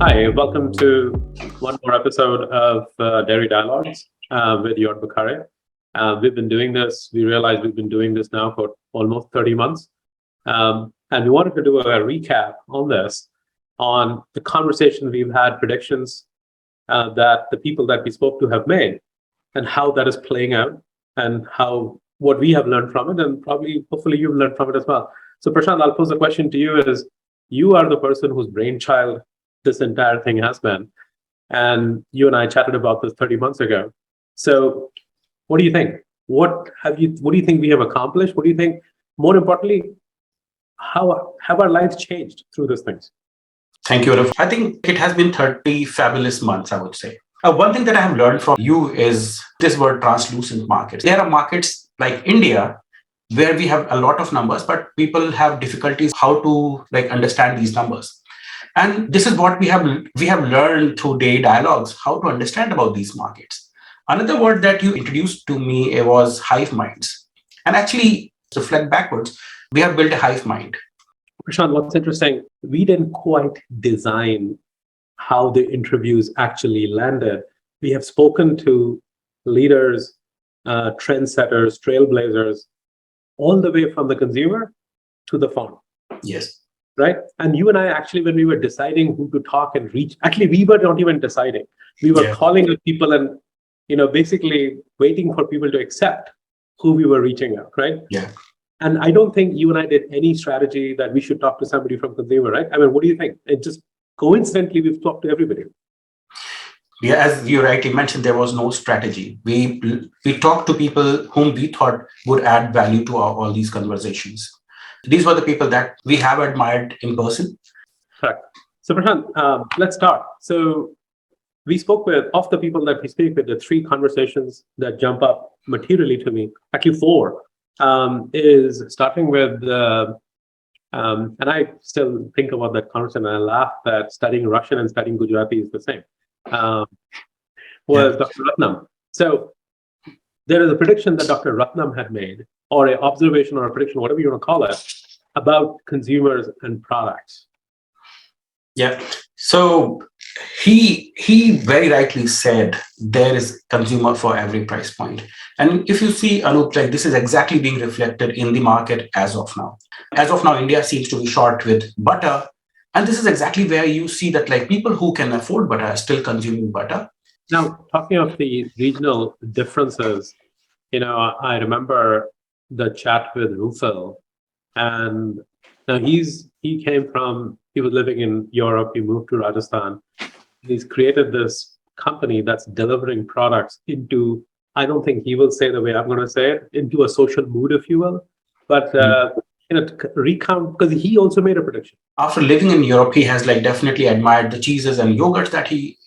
Hi, welcome to one more episode of Dairy Dialogues with Jordbrukare. We've been doing this, we realize we've been doing this now for almost 30 months. And we wanted to do a recap on this, on the conversation we've had, predictions that the people that we spoke to have made, and how that is playing out, and what we have learned from it, and probably, hopefully, you've learned from it as well. So, Prashant, I'll pose a question to you: is you are the person whose brainchild this entire thing has been, and you and I chatted about this 30 months ago. So, what do you think? What do you think we have accomplished? What do you think? More importantly, how have our lives changed through these things? Thank you, Arif. I think it has been 30 fabulous months, I would say. One thing that I have learned from you is this word translucent markets. There are markets like India where we have a lot of numbers, but people have difficulties how to understand these numbers. And this is what we have learned through day dialogues, how to understand about these markets. Another word that you introduced to me was hive minds. And actually, to reflect backwards, we have built a hive mind. Prashant, what's interesting, we didn't quite design how the interviews actually landed. We have spoken to leaders, trendsetters, trailblazers, all the way from the consumer to the farm. Yes. Right? And you and I actually, when we were deciding who to talk and reach, actually, we were not even deciding. We were calling up people and, basically waiting for people to accept who we were reaching out, right? Yeah. And I don't think you and I did any strategy that we should talk to somebody from consumer, right? I mean, what do you think? It just coincidentally, we've talked to everybody. Yeah, as you rightly mentioned, there was no strategy. We talked to people whom we thought would add value to all these conversations. These were the people that we have admired in person. Correct. So, Prashant, let's start. So, we spoke with, of the people that we speak with, the three conversations that jump up materially to me, actually four, is starting with, and I still think about that conversation and I laugh that studying Russian and studying Gujarati is the same, was Dr. Ratnam. So, there is a prediction that Dr. Ratnam had made, or an observation or a prediction, whatever you want to call it, about consumers and products. Yeah. So he very rightly said there is consumer for every price point. And if you see, Anup, this is exactly being reflected in the market as of now. As of now, India seems to be short with butter. And this is exactly where you see that people who can afford butter are still consuming butter. Now, talking of the regional differences, I remember the chat with Rufel, and now he was living in Europe, he moved to Rajasthan. He's created this company that's delivering products into, I don't think he will say the way I'm going to say it, into a social mood, if you will, but recount, because he also made a prediction. After living in Europe, he has definitely admired the cheeses and yogurts that he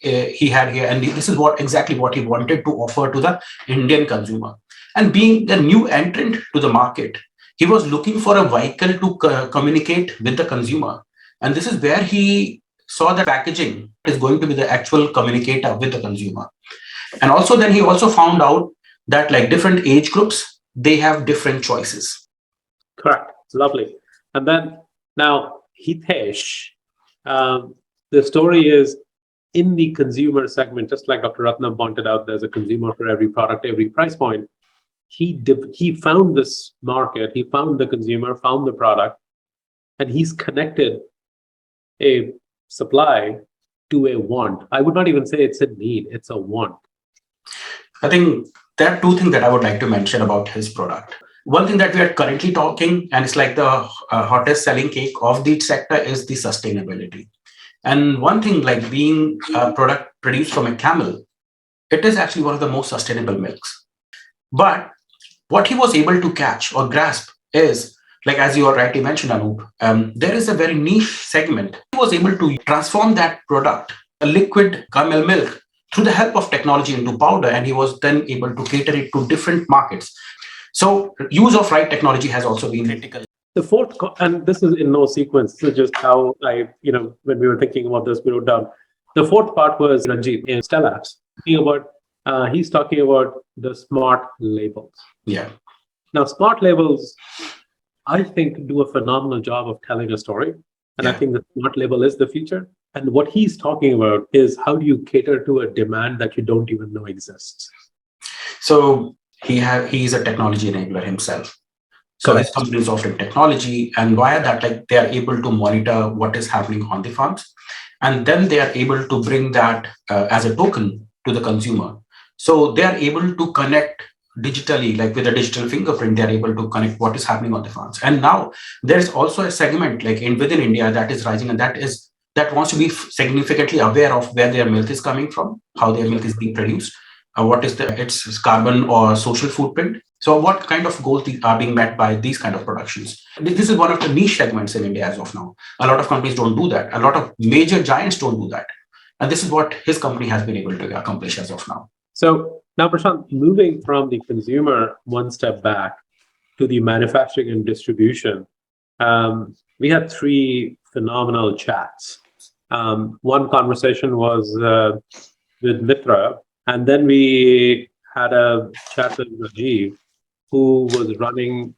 had here, and this is exactly what he wanted to offer to the Indian consumer. And being a new entrant to the market, he was looking for a vehicle to communicate with the consumer. And this is where he saw that packaging is going to be the actual communicator with the consumer. And also then he also found out that different age groups, they have different choices. Correct. It's lovely. And then now, Hitesh, the story is in the consumer segment, just like Dr. Ratnam pointed out, there's a consumer for every product, every price point. He found this market, he found the consumer, found the product, and he's connected a supply to a want. I would not even say it's a need, it's a want. I think there are two things that I would like to mention about his product. One thing that we are currently talking, and it's the hottest selling cake of the sector, is the sustainability. And one thing being a product produced from a camel, it is actually one of the most sustainable milks. But what he was able to catch or grasp is, as you rightly mentioned, Anup, there is a very niche segment. He was able to transform that product, a liquid camel milk, through the help of technology into powder, and he was then able to cater it to different markets. So use of right technology has also been critical. The fourth, and this is in no sequence, this is just how when we were thinking about this, we wrote down. The fourth part was Ranjit in Stellabs, he's talking about the smart labels. Yeah. Now, smart labels, I think, do a phenomenal job of telling a story. And I think the smart label is the future. And what he's talking about is how do you cater to a demand that you don't even know exists? So he's a technology enabler himself. So his company is offering technology, and via that, like they are able to monitor what is happening on the farms, and then they are able to bring that as a token to the consumer. So they are able to connect digitally, like with a digital fingerprint, they are able to connect what is happening on the farms. And now there is also a segment like within India that is rising, and that wants to be significantly aware of where their milk is coming from, how their milk is being produced, what is its carbon or social footprint. So what kind of goals are being met by these kind of productions? This is one of the niche segments in India as of now. A lot of companies don't do that. A lot of major giants don't do that. And this is what his company has been able to accomplish as of now. So now, Prashant, moving from the consumer one step back to the manufacturing and distribution, we had three phenomenal chats. One conversation was with Mitra, and then we had a chat with Rajiv, who was running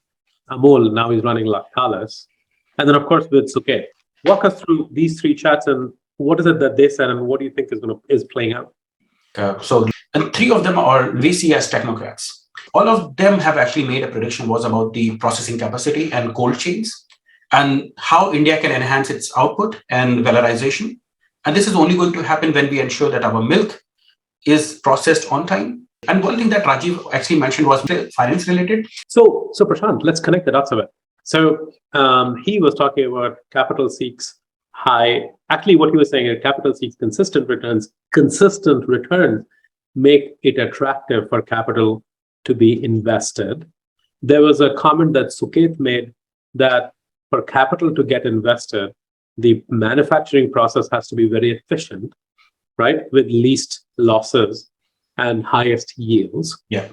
Amul. Now he's running Lactalis. And then, of course, with Suket. Walk us through these three chats and what is it that they said and what do you think is playing out? And three of them are VC as technocrats. All of them have actually made a prediction was about the processing capacity and cold chains and how India can enhance its output and valorization. And this is only going to happen when we ensure that our milk is processed on time. And one thing that Rajiv actually mentioned was finance related. So Prashant, let's connect the dots a bit. So he was talking about capital seeks high. Actually, what he was saying is capital seeks consistent returns. Consistent returns make it attractive for capital to be invested. There was a comment that Suket made that for capital to get invested, the manufacturing process has to be very efficient, right? With least losses and highest yields. Yeah.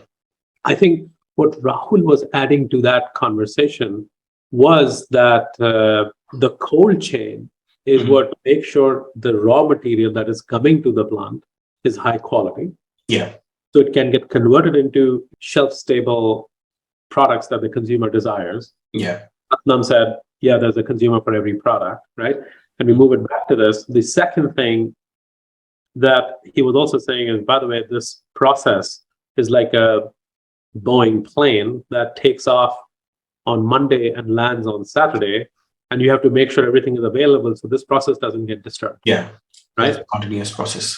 I think what Rahul was adding to that conversation was that the cold chain is what makes sure the raw material that is coming to the plant is high quality. Yeah. So it can get converted into shelf-stable products that the consumer desires. Yeah. Satnam said, yeah, there's a consumer for every product, right? And we move it back to this. The second thing that he was also saying is, by the way, this process is like a Boeing plane that takes off on Monday and lands on Saturday, and you have to make sure everything is available so this process doesn't get disturbed. Yeah. Right? It's a continuous process.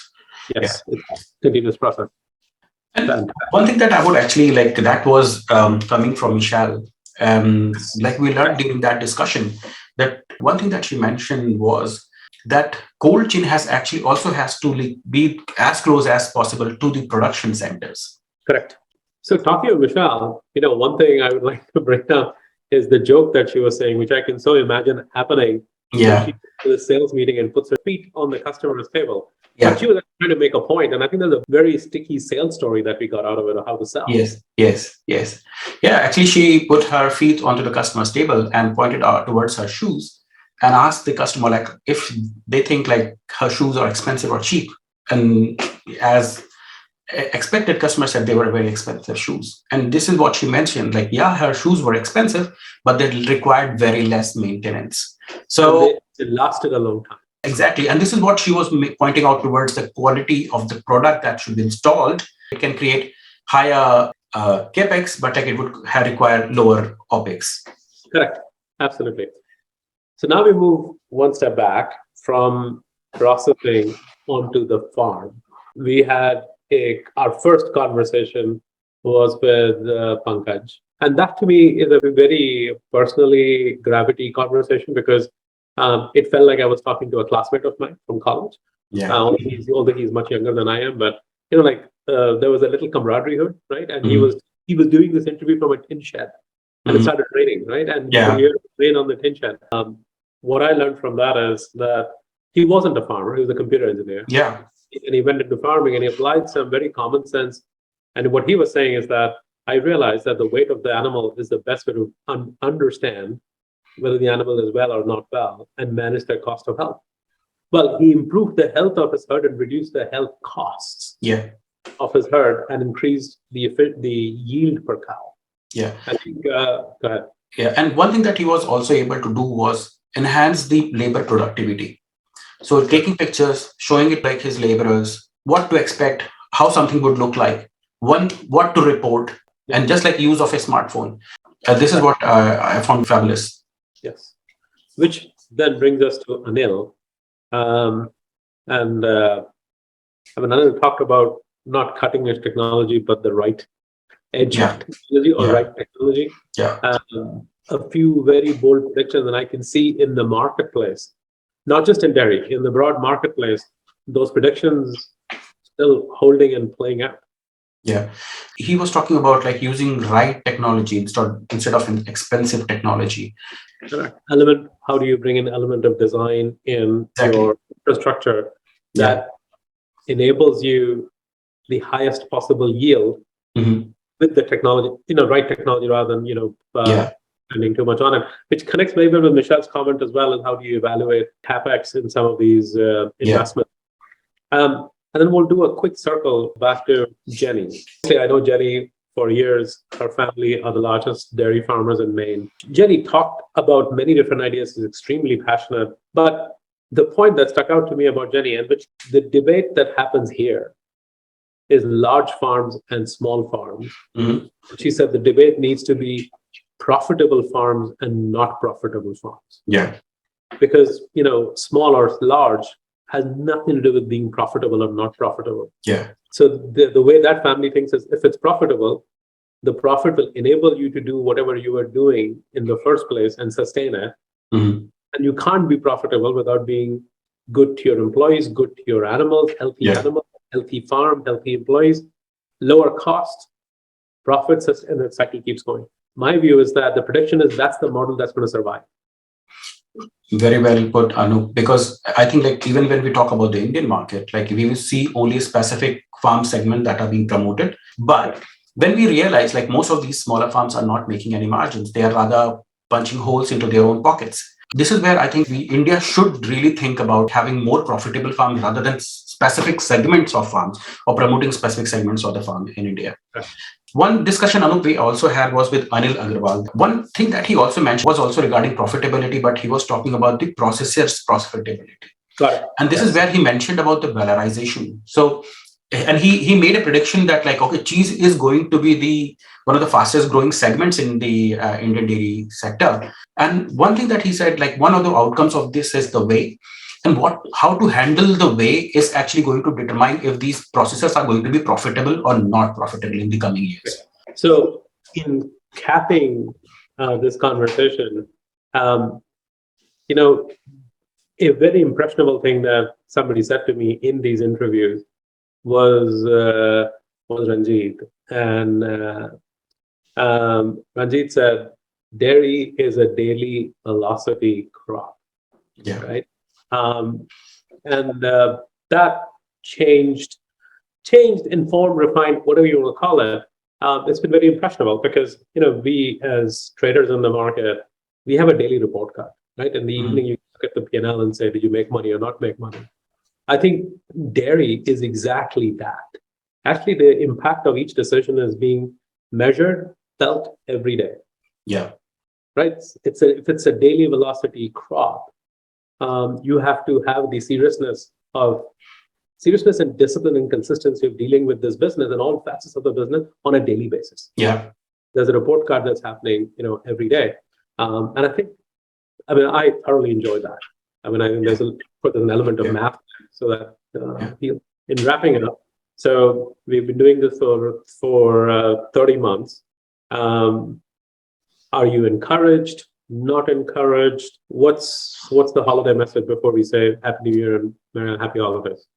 Yes, it's a continuous process. And one thing that I would actually like, that was coming from Michelle, like we learned during that discussion, that one thing that she mentioned was that cold chain has to be as close as possible to the production centers. Correct. So talking of Michelle, one thing I would like to bring up is the joke that she was saying, which I can so imagine happening. Yeah. She goes to the sales meeting and puts her feet on the customer's table. Yeah. But she was trying to make a point, and I think there's a very sticky sales story that we got out of it of how to sell. Yes. Yeah, actually, she put her feet onto the customer's table and pointed out towards her shoes and asked the customer like if they think like her shoes are expensive or cheap. And as expected, customer said they were very expensive shoes. And this is what she mentioned, like, yeah, her shoes were expensive, but they required very less maintenance. So it lasted a long time. Exactly. And this is what she was pointing out towards the quality of the product that should be installed. It can create higher capex, but like it would require lower opex. Correct. Absolutely. So now we move one step back from processing onto the farm. We had our first conversation was with Pankaj. And that to me is a very personally gravity conversation because it felt like I was talking to a classmate of mine from college. Yeah. Although he's much younger than I am, but there was a little camaraderie, right? And he was doing this interview from a tin shed, and it started raining, right? And you could hear the rain on the tin shed. What I learned from that is that he wasn't a farmer; he was a computer engineer. Yeah. And he went into farming and he applied some very common sense. And what he was saying is that I realized that the weight of the animal is the best way to understand whether the animal is well or not well and manage their cost of health. Well, he improved the health of his herd and reduced the health costs of his herd and increased the yield per cow. Yeah. I think, go ahead. Yeah. And one thing that he was also able to do was enhance the labor productivity. So taking pictures, showing it like his laborers, what to expect, how something would look like, what to report, and just like use of a smartphone. This is what I found fabulous. Yes. Which then brings us to Anil. Anil talked about not cutting edge technology, but the right edge technology or right technology. A few very bold predictions, and I can see in the marketplace, not just in dairy, in the broad marketplace, those predictions still holding and playing out. Yeah. He was talking about like using right technology instead of an expensive technology. Element, how do you bring an element of design in your infrastructure that enables you the highest possible yield with the technology, right technology rather than, spending too much on it, which connects maybe with Michelle's comment as well, and how do you evaluate CapEx in some of these investments. And then we'll do a quick circle back to Jenny. I know Jenny for years. Her family are the largest dairy farmers in Maine. Jenny talked about many different ideas. She's extremely passionate. But the point that stuck out to me about Jenny, and which the debate that happens here, is large farms and small farms. She said the debate needs to be profitable farms and not profitable farms. Because, small or large has nothing to do with being profitable or not profitable. So the way that family thinks is, if it's profitable, the profit will enable you to do whatever you were doing in the first place and sustain it. And you can't be profitable without being good to your employees, good to your animals, healthy farm, healthy employees, lower cost, profits, and the cycle keeps going. My view is that the prediction is that's the model that's going to survive. Very well put, Anu, because I think like even when we talk about the Indian market, like we will see only a specific farm segment that are being promoted. But when we realize like most of these smaller farms are not making any margins, they are rather punching holes into their own pockets. This is where I think India should really think about having more profitable farms rather than specific segments of farms or promoting specific segments of the farm in India. One discussion, Anup, we also had was with Anil Agarwal. One thing that he also mentioned was also regarding profitability, but he was talking about the processor's profitability. And this is where he mentioned about the valorization. So, and he made a prediction that like, okay, cheese is going to be one of the fastest growing segments in the Indian dairy sector. And one thing that he said, like one of the outcomes of this is the whey. And how to handle the whey is actually going to determine if these processes are going to be profitable or not profitable in the coming years. So in capping this conversation, a very impressionable thing that somebody said to me in these interviews was Ranjit. And Ranjit said, dairy is a daily velocity crop, right? That changed, informed, refined, whatever you want to call it. It's been very impressionable because, we as traders in the market, we have a daily report card, right? In the evening, you look at the P&L and say, did you make money or not make money? I think dairy is exactly that. Actually, the impact of each decision is being measured, felt every day. Right? If it's a daily velocity crop, you have to have the seriousness and discipline and consistency of dealing with this business and all facets of the business on a daily basis. There's a report card that's happening, every day. And I thoroughly enjoy that. I think there's an element of math so that in wrapping it up. So we've been doing this for 30 months. Are you encouraged? Not encouraged? What's the holiday message before we say Happy New Year and Happy Holidays?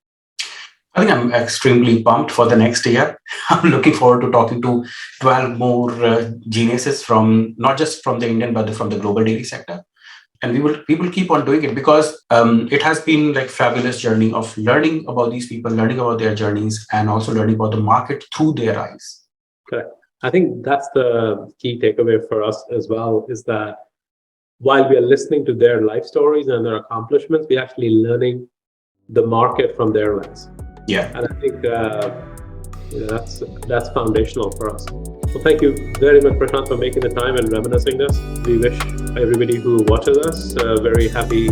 I think I'm extremely pumped for the next year. I'm looking forward to talking to 12 more geniuses from not just from the Indian but from the global dairy sector. And we will keep on doing it because it has been like fabulous journey of learning about these people, learning about their journeys, and also learning about the market through their eyes. Correct. I think that's the key takeaway for us as well, is that while we are listening to their life stories and their accomplishments, we're actually learning the market from their lens. And I think that's foundational for us. Well, thank you very much, Prashant, for making the time and reminiscing this. We wish everybody who watches us very happy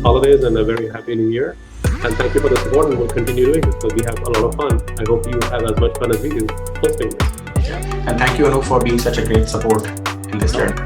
holidays and a very happy new year. And thank you for the support, and we'll continue doing this because we have a lot of fun. I hope you have as much fun as we do hosting this. And thank you, Anup, for being such a great support in this journey.